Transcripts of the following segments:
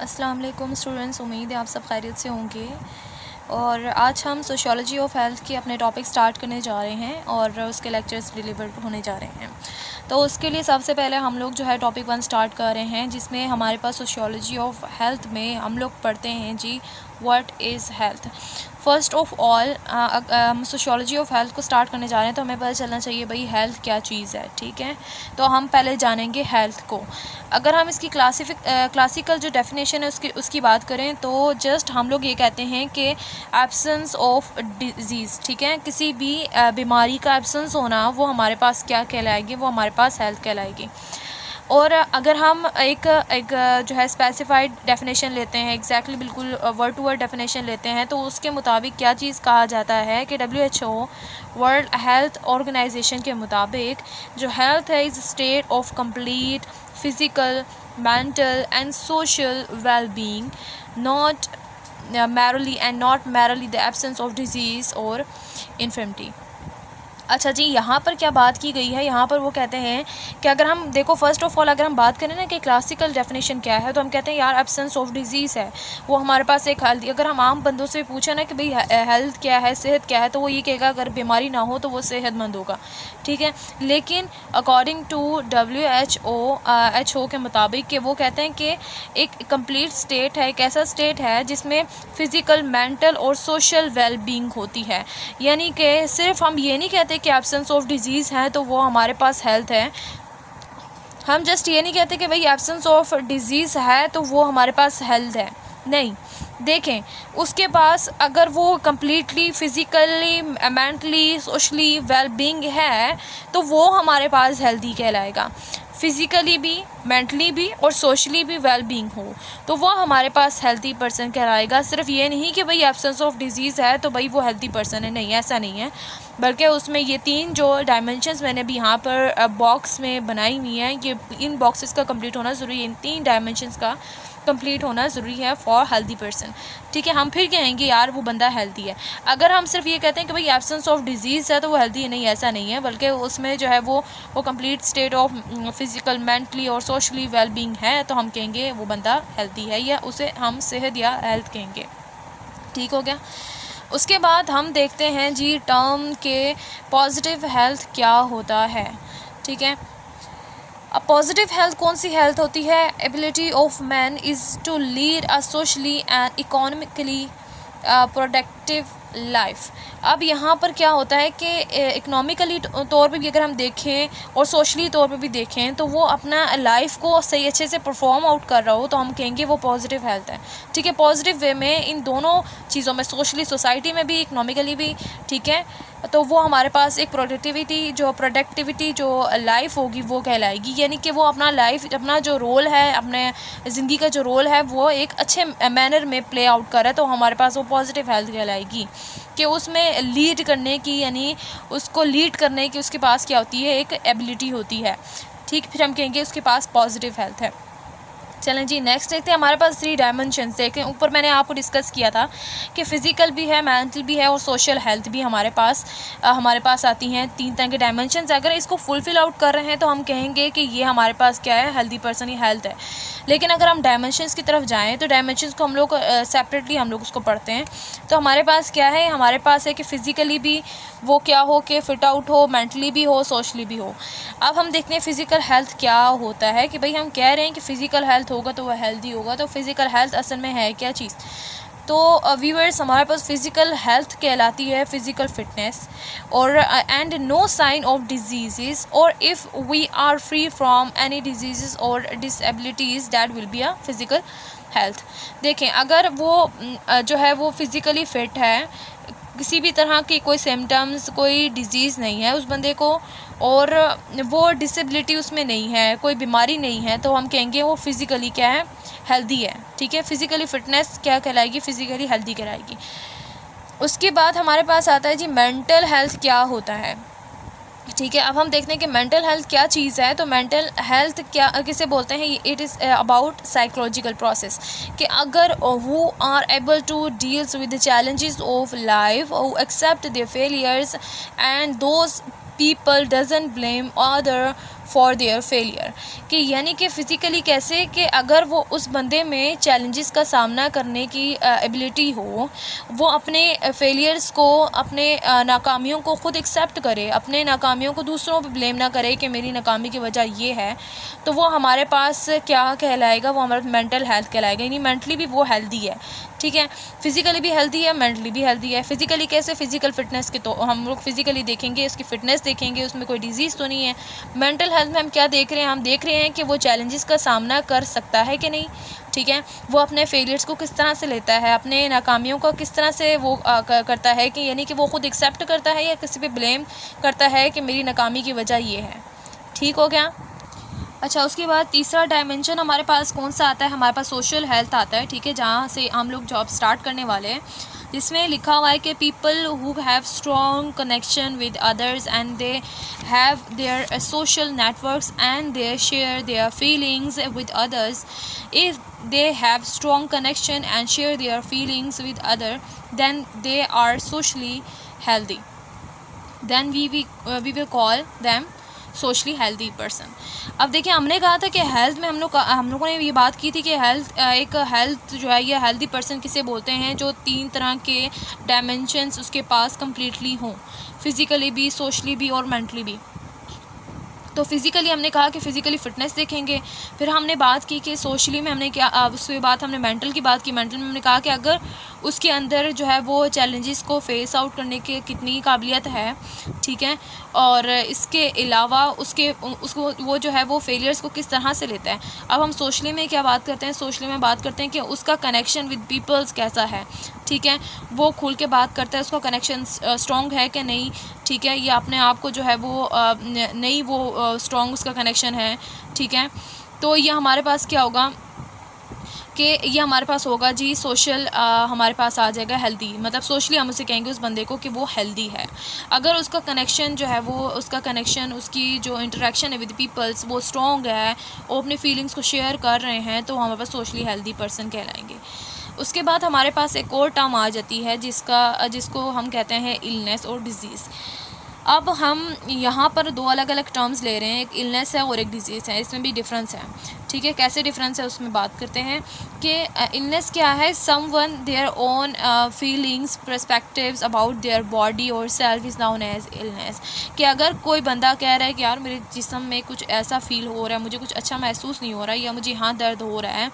अस्सलाम वालेकुम स्टूडेंट्स, उम्मीद है आप सब खैरियत से होंगे। और आज हम सोशियोलॉजी ऑफ हेल्थ के अपने टॉपिक स्टार्ट करने जा रहे हैं और उसके लेक्चर्स डिलीवर होने जा रहे हैं। तो उसके लिए सबसे पहले हम लोग जो है टॉपिक 1 स्टार्ट कर रहे हैं, जिसमें हमारे पास सोशियोलॉजी ऑफ हेल्थ में हम लोग पढ़ते हैं जी what is health. First of all हम सोशियोलॉजी ऑफ हेल्थ को स्टार्ट करने जा रहे हैं तो हमें पता चलना चाहिए भाई हेल्थ क्या चीज़ है। ठीक है, तो हम पहले जानेंगे हेल्थ को। अगर हम इसकी क्लासिकल जो डेफिनेशन है उसकी बात करें तो जस्ट हम लोग ये कहते हैं कि एब्सेंस ऑफ डिजीज़। ठीक है, किसी भी बीमारी का एब्सेंस होना वो हमारे पास क्या कहलाएगी, वो हमारे पास हेल्थ कहलाएगी। और अगर हम एक जो है स्पेसिफाइड डेफिनेशन लेते हैं, एग्जैक्टली बिल्कुल वर्ड टू वर्ड डेफिनेशन लेते हैं, तो उसके मुताबिक क्या चीज़ कहा जाता है कि WHO वर्ल्ड हेल्थ ऑर्गेनाइजेशन के मुताबिक जो हेल्थ है is state of complete physical, mental and social well-being, not merely the absence of disease or infirmity। अच्छा जी, यहाँ पर क्या बात की गई है, यहाँ पर वो कहते हैं कि अगर हम देखो फ़र्स्ट ऑफ़ ऑल अगर हम बात करें ना कि क्लासिकल डेफिनेशन क्या है, तो हम कहते हैं यार एब्सेंस ऑफ डिजीज़ है वो हमारे पास एक हेल्थ। अगर हम आम बंदों से पूछे ना कि भाई हेल्थ क्या है, सेहत क्या है, तो वो ये कहेगा अगर बीमारी ना हो तो वो सेहतमंद होगा। ठीक है, लेकिन अकॉर्डिंग टू WHO के मुताबिक कि वो कहते हैं कि एक कंप्लीट स्टेट है, एक ऐसा स्टेट है जिसमें फ़िज़िकल, मेंटल और सोशल वेल-बीइंग होती है। यानी कि सिर्फ हम ये नहीं कहते कि एब्सेंस ऑफ डिजीज़ है तो वो हमारे पास हेल्थ है। हम जस्ट ये नहीं कहते कि भाई एब्सेंस ऑफ डिजीज़ है तो वो हमारे पास हेल्थ है, नहीं। देखें, उसके पास अगर वो completely physically, mentally, socially well-being है तो वो हमारे पास हेल्दी कहलाएगा। फ़िज़िकली भी, मेंटली भी और सोशली भी वेल-बीइंग हो तो वो हमारे पास हेल्दी पर्सन कहलाएगा। सिर्फ ये नहीं कि भाई एब्सेंस ऑफ डिजीज़ है तो भाई वो हेल्दी पर्सन है, नहीं, ऐसा नहीं है। बल्कि उसमें ये 3 जो डायमेंशंस मैंने भी यहाँ पर बॉक्स में बनाई हुई हैं, ये इन बॉक्सेस का कंप्लीट होना ज़रूरी है, इन 3 डायमेंशंस का कंप्लीट होना ज़रूरी है फॉर हेल्दी पर्सन। ठीक है, हम फिर कहेंगे यार वो बंदा हेल्दी है। अगर हम सिर्फ ये कहते हैं कि भाई एब्सेंस ऑफ डिजीज़ है तो वो हेल्दी है, नहीं, ऐसा नहीं है। बल्कि उसमें जो है वो complete state of physical, mentally और सोशली वेल-बीइंग है तो हम कहेंगे वो बंदा हेल्दी है, या उसे हम सेहत या हेल्थ कहेंगे। ठीक हो गया। उसके बाद हम देखते हैं जी टर्म के पॉजिटिव हेल्थ क्या होता है। ठीक है, अब पॉजिटिव हेल्थ कौन सी हेल्थ होती है? Ability of man is to lead a socially and economically productive life. अब यहाँ पर क्या होता है कि इकोनॉमिकली तौर पे भी अगर हम देखें और सोशली तौर पे भी देखें तो वो अपना लाइफ को सही अच्छे से परफॉर्म आउट कर रहा हो तो हम कहेंगे वो पॉजिटिव हेल्थ है। ठीक है, पॉजिटिव वे में इन दोनों चीज़ों में, सोशली, सोसाइटी में भी, इकोनॉमिकली भी, ठीक है, तो वो हमारे पास एक प्रोडक्टिविटी जो लाइफ होगी वो कहलाएगी। यानी कि वो अपना लाइफ, अपना जो रोल है, अपने ज़िंदगी का जो रोल है वो एक अच्छे मैनर में प्ले आउट कर रहा है तो हमारे पास वो पॉजिटिव हेल्थ कहलाएगी। कि उसमें लीड करने की, यानी उसको लीड करने की उसके पास क्या होती है, एक एबिलिटी होती है। ठीक, फिर हम कहेंगे उसके पास पॉजिटिव हेल्थ है। चलें जी, नेक्स्ट देखते हैं। हमारे पास 3 डायमेंशंस देखें, ऊपर मैंने आपको डिस्कस किया था कि फ़िज़िकल भी है, मेंटल भी है और सोशल हेल्थ भी हमारे पास आती हैं। 3 तरह के डायमेंशंस। अगर इसको फुलफ़िल आउट कर रहे हैं तो हम कहेंगे कि ये हमारे पास क्या है, हेल्दी पर्सन ही हेल्थ है। लेकिन अगर हम डायमेंशंस की तरफ जाएँ तो डायमेंशंस को हम लोग सेपरेटली हम लोग उसको पढ़ते हैं। तो हमारे पास क्या है, हमारे पास है कि फ़िज़िकली भी वो क्या हो कि फ़िट आउट हो, मेंटली भी हो, सोशली भी हो। अब हम देखते हैं फ़िज़िकल हेल्थ क्या होता है कि भाई हम कह रहे हैं कि फ़िज़िकल हेल्थ होगा तो वह हेल्दी होगा, तो फ़िज़िकल हेल्थ असल में है क्या चीज़? तो व्यूअर्स, हमारे पास फ़िज़िकल हेल्थ कहलाती है फ़िज़िकल फिटनेस और and no sign of disease, और if we are free from any disease और disabilities that will be a physical health. देखें, अगर वो जो है वो फ़िज़िकली फ़िट है, किसी भी तरह की कोई सिम्टम्स, कोई डिज़ीज़ नहीं है उस बंदे को, और वो डिसेबिलिटी उसमें नहीं है, कोई बीमारी नहीं है, तो हम कहेंगे वो फ़िज़िकली क्या है, हेल्दी है। ठीक है, फ़िज़िकली फ़िटनेस क्या कहलाएगी, फ़िज़िकली हेल्दी कहलाएगी। उसके बाद हमारे पास आता है जी मेंटल हेल्थ क्या होता है। ठीक है, अब हम देखते हैं कि मेंटल हेल्थ क्या चीज़ है। तो मेंटल हेल्थ क्या किसे बोलते हैं, it is about psychological process, कि अगर who are able to deals with the challenges of life, who accept their failures and those people doesn't blame other for their failure, कि यानी कि फ़िज़िकली कैसे, कि अगर वो उस बंदे में चैलेंजेस का सामना करने की एबिलिटी हो, वो अपने फेलियर्स को, अपने नाकामियों को ख़ुद एक्सेप्ट करे, अपने नाकामियों को दूसरों पे ब्लेम ना करे कि मेरी नाकामी की वजह ये है, तो वो हमारे पास क्या कहलाएगा, वो हमारा मेंटल हेल्थ कहलाएगा, यानी मेंटली भी वो हेल्दी है, ठीक है। फिज़िकली भी हेल्दी है, मेंटली भी हेल्दी है। फिज़िकली कैसे, फ़िज़िकल फ़िटनेस के, तो हम लोग फ़िज़िकली देखेंगे, उसकी फ़िटनेस देखेंगे, उसमें कोई डिज़ीज़ तो नहीं है। मेंटल हेल्थ में हम क्या देख रहे हैं, हम देख रहे हैं कि वो चैलेंजेस का सामना कर सकता है कि नहीं, ठीक है। वो अपने फेलियर्स को किस तरह से लेता है, अपने नाकामियों को किस तरह से वो करता है, कि यानी कि वो ख़ुद एक्सेप्ट करता है या किसी पे ब्लेम करता है कि मेरी नाकामी की वजह ये है। ठीक हो गया। अच्छा, उसके बाद तीसरा डायमेंशन हमारे पास कौन सा आता है, हमारे पास सोशल हेल्थ आता है, ठीक है, जहाँ से हम लोग जॉब स्टार्ट करने वाले हैं, जिसमें लिखा हुआ है कि people who have strong connection with others and they have their social networks and they share their feelings with others, if they have strong connection and share their feelings with other, then they are socially healthy, then we will call them socially healthy person. अब देखिए, हमने कहा था कि health में हम लोगों ने ये बात की थी कि एक हेल्थ जो है, ये हेल्दी पर्सन किसे बोलते हैं, जो 3 तरह के डायमेंशंस उसके पास कम्प्लीटली हों, फिज़िकली भी, सोशली भी और मेंटली भी। तो फिज़िकली हमने कहा कि फ़िज़िकली फ़िटनेस देखेंगे, फिर हमने बात की कि सोशली में हमने क्या, उसके बाद हमने मेंटल की बात की। मेंटल में हमने कहा कि अगर उसके अंदर जो है वो चैलेंजेस को फेस आउट करने की कितनी काबिलियत है, ठीक है, और इसके अलावा उसको वो जो है वो फेलियर्स को किस तरह से लेता है। अब हम सोशली में क्या बात करते हैं, सोशली में बात करते हैं कि उसका कनेक्शन विद पीपल्स कैसा है, ठीक है, वो खुल के बात करता है, उसका कनेक्शन स्ट्रॉन्ग है कि नहीं, ठीक है, या अपने आप को जो है वो नहीं, वो स्ट्रॉन्ग उसका कनेक्शन है, ठीक है। तो ये हमारे पास क्या होगा कि ये हमारे पास होगा जी सोशल, हमारे पास आ जाएगा हेल्दी, मतलब सोशली हम उसे कहेंगे उस बंदे को कि वो हेल्दी है। अगर उसका कनेक्शन जो है वो, उसका कनेक्शन, उसकी जो इंटरेक्शन है विद पीपल्स वो स्ट्रॉन्ग है, वो अपने फीलिंग्स को शेयर कर रहे हैं, तो हमारे पास सोशली हेल्दी पर्सन कहलाएंगे। उसके बाद हमारे पास एक और टर्म आ जाती है जिसको हम कहते हैं इलनेस और डिज़ीज़। अब हम यहाँ पर 2 अलग अलग टर्म्स ले रहे हैं, एक इलनेस है और एक डिज़ीज़ है, इसमें भी डिफरेंस है, ठीक है। कैसे डिफरेंस है उसमें बात करते हैं कि इलनेस क्या है, someone their own feelings perspectives about their body और self is known as illness. कि अगर कोई बंदा कह रहा है कि यार मेरे जिस्म में कुछ ऐसा फ़ील हो रहा है, मुझे कुछ अच्छा महसूस नहीं हो रहा है, या मुझे यहाँ दर्द हो रहा है,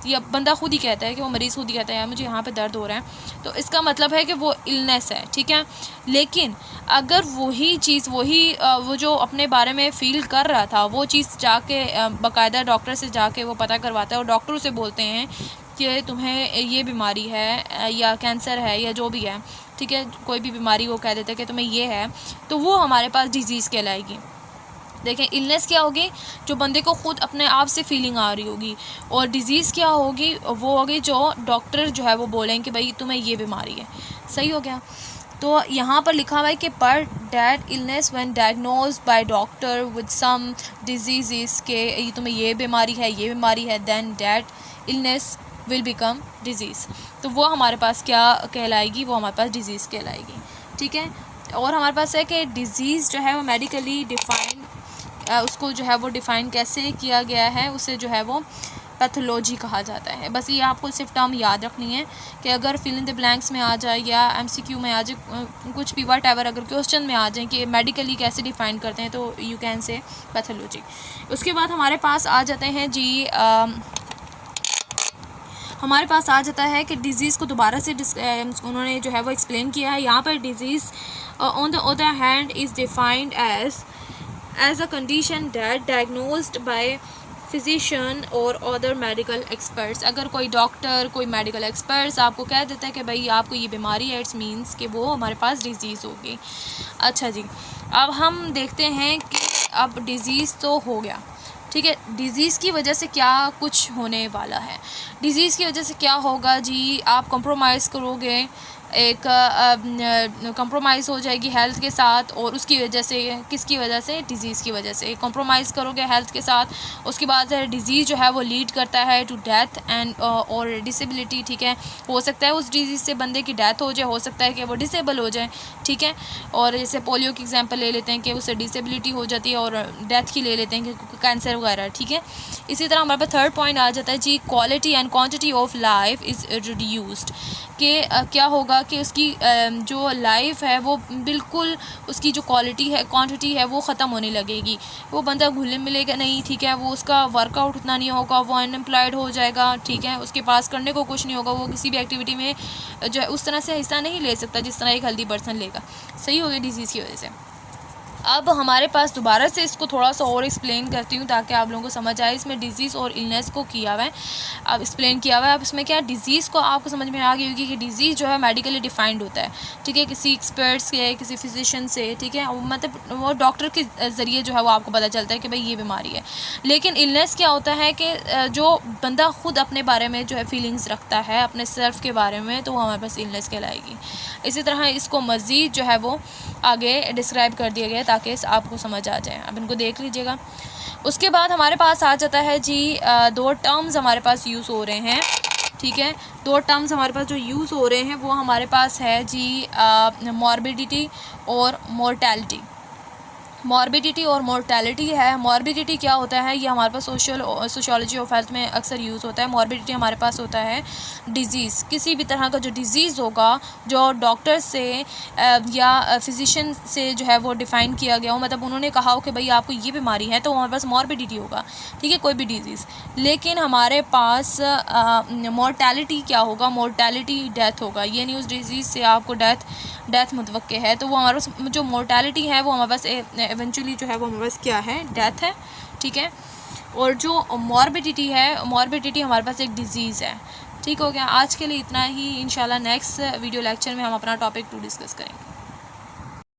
या बंदा खुद ही कहता है कि वो मरीज़ खुद ही कहता है यार मुझे यहाँ पे दर्द हो रहा है, तो इसका मतलब है कि वो इलनेस है, ठीक है। लेकिन अगर वही चीज़, वो जो अपने बारे में फ़ील कर रहा था, वो चीज़ जाके बाकायदा डॉक्टर से जाके वो पता करवाता है और डॉक्टर उसे बोलते हैं कि तुम्हें ये बीमारी है या कैंसर है या जो भी है, ठीक है, कोई भी बीमारी वो कह देते हैं कि तुम्हें ये है, तो वो हमारे पास डिज़ीज़ कहलाएगी। देखें, इलनेस क्या होगी, जो बंदे को ख़ुद अपने आप से फीलिंग आ रही होगी, और डिज़ीज़ क्या होगी, वो होगी जो डॉक्टर जो है वो बोलें कि भाई तुम्हें ये बीमारी है। सही हो गया। तो यहाँ पर लिखा हुआ है कि पर that illness when diagnosed by doctor with some disease, के तुम्हें ये बीमारी है, then that illness will become disease. तो वो हमारे पास क्या कहलाएगी, वो हमारे पास डिज़ीज़ कहलाएगी, ठीक है। और हमारे पास है कि डिज़ीज़ जो है वो मेडिकली डिफ़ाइन, उसको जो है वो डिफ़ाइन कैसे किया गया है, उसे जो है वो पैथोलॉजी कहा जाता है। बस ये आपको सिर्फ टर्म याद रखनी है कि अगर फिल इन द ब्लैंक्स में आ जाए या MCQ में आ जाए, कुछ भी व्हाटएवर अगर क्वेश्चन में आ जाए कि मेडिकली कैसे डिफ़ाइन करते हैं, तो यू कैन से पैथोलॉजी। उसके बाद हमारे पास आ जाते हैं जी, हमारे पास आ जाता है कि डिज़ीज़ को दोबारा से उन्होंने जो है वो एक्सप्लेन किया है। यहाँ पर disease on the other hand is defined as a condition that diagnosed by physician और अदर मेडिकल एक्सपर्ट्स। अगर कोई डॉक्टर, कोई मेडिकल एक्सपर्ट्स आपको कह देता है कि भाई आपको ये बीमारी है, इट्स मीन्स कि वो हमारे पास डिज़ीज़ होगी। अच्छा जी, अब हम देखते हैं कि अब डिज़ीज़ तो हो गया, ठीक है, डिज़ीज़ की वजह से क्या कुछ होने वाला है। डिज़ीज़ की वजह से क्या होगा जी, आप कंप्रोमाइज़ करोगे एक कंप्रोमाइज़ हो जाएगी हेल्थ के साथ, और उसकी वजह से, किसकी वजह से, डिज़ीज़ की वजह से कंप्रोमाइज़ करोगे हेल्थ के साथ। उसके बाद डिज़ीज़ जो है वो लीड करता है टू डेथ एंड और डिसेबिलिटी, ठीक है। हो सकता है उस डिज़ीज़ से बंदे की डेथ हो जाए, हो सकता है कि वो डिसेबल हो जाए, ठीक है। और जैसे पोलियो की एग्जांपल ले लेते हैं कि उससे डिसेबिलिटी हो जाती है, और डेथ की ले लेते हैं कि कैंसर वगैरह, ठीक है। इसी तरह हमारे पास थर्ड पॉइंट आ जाता है जी, quality and quantity of life is reduced, कि क्या होगा कि उसकी जो लाइफ है वो बिल्कुल, उसकी जो क्वालिटी है, क्वांटिटी है, वो ख़त्म होने लगेगी। वो बंदा घुलने मिलेगा नहीं, ठीक है। वो उसका वर्कआउट उतना नहीं होगा, वो अनएम्प्लॉयड हो जाएगा, ठीक है। उसके पास करने को कुछ नहीं होगा, वो किसी भी एक्टिविटी में जो है उस तरह से हिस्सा नहीं ले सकता जिस तरह एक हेल्दी पर्सन लेगा। सही हो गया डिजीज़ की वजह से। अब हमारे पास दोबारा से इसको थोड़ा सा और एक्सप्लेन करती हूँ ताकि आप लोगों को समझ आए। इसमें डिज़ीज़ और इलनेस को किया हुआ है, अब एक्सप्लेन किया हुआ है। अब इसमें क्या, डिज़ीज़ को आपको समझ में आ गई होगी कि डिज़ीज़ जो है मेडिकली डिफाइंड होता है, ठीक है, किसी एक्सपर्ट्स के, किसी फिजिशियन से, ठीक है। मतलब वो डॉक्टर के ज़रिए जो है वो आपको पता चलता है कि भाई ये बीमारी है। लेकिन इलनेस क्या होता है कि जो बंदा ख़ुद अपने बारे में जो है फीलिंग्स रखता है अपने सेल्फ के बारे में, तो वो हमारे पास इलनेस कहलाएगी। इसी तरह इसको मज़ीद जो है वो आगे डिस्क्राइब कर दिया गया ताकि आपको समझ आ जाए। अब इनको देख लीजिएगा। उसके बाद हमारे पास आ जाता है जी, दो टर्म्स हमारे पास यूज़ हो रहे हैं, ठीक है। दो टर्म्स हमारे पास जो यूज़ हो रहे हैं वो हमारे पास है जी, मॉर्बिडिटी और मोर्टेलिटी। मॉर्बिडिटी और मोर्टेलिटी है। मॉर्बिडिटी क्या होता है, ये हमारे पास सोशियोलॉजी ऑफ हेल्थ में अक्सर यूज़ होता है। मॉर्बिडिटी हमारे पास होता है डिज़ीज़, किसी भी तरह का जो डिज़ीज़ होगा जो डॉक्टर से या फिजिशियन से जो है वो डिफ़ाइन किया गया हो, मतलब उन्होंने कहा हो कि भाई आपको ये बीमारी है, तो हमारे पास मॉर्बिडिटी होगा, ठीक है, कोई भी डिज़ीज़। लेकिन हमारे पास मोर्टेलिटी क्या होगा, मोर्टेलिटी डेथ होगा। ये नहीं उस डिज़ीज़ से आपको डेथ मुतवक्के है, तो वो हमारे पास जो मोर्टेलिटी है वो हमारे पास इवेंचुअली जो है वो हमारे पास क्या है, डेथ है, ठीक है। और जो मॉर्बिडिटी है, मॉर्बिडिटी हमारे पास एक डिज़ीज़ है। ठीक हो गया। आज के लिए इतना ही। इंशाल्लाह नेक्स्ट वीडियो लेक्चर में हम अपना टॉपिक 2 डिस्कस करेंगे।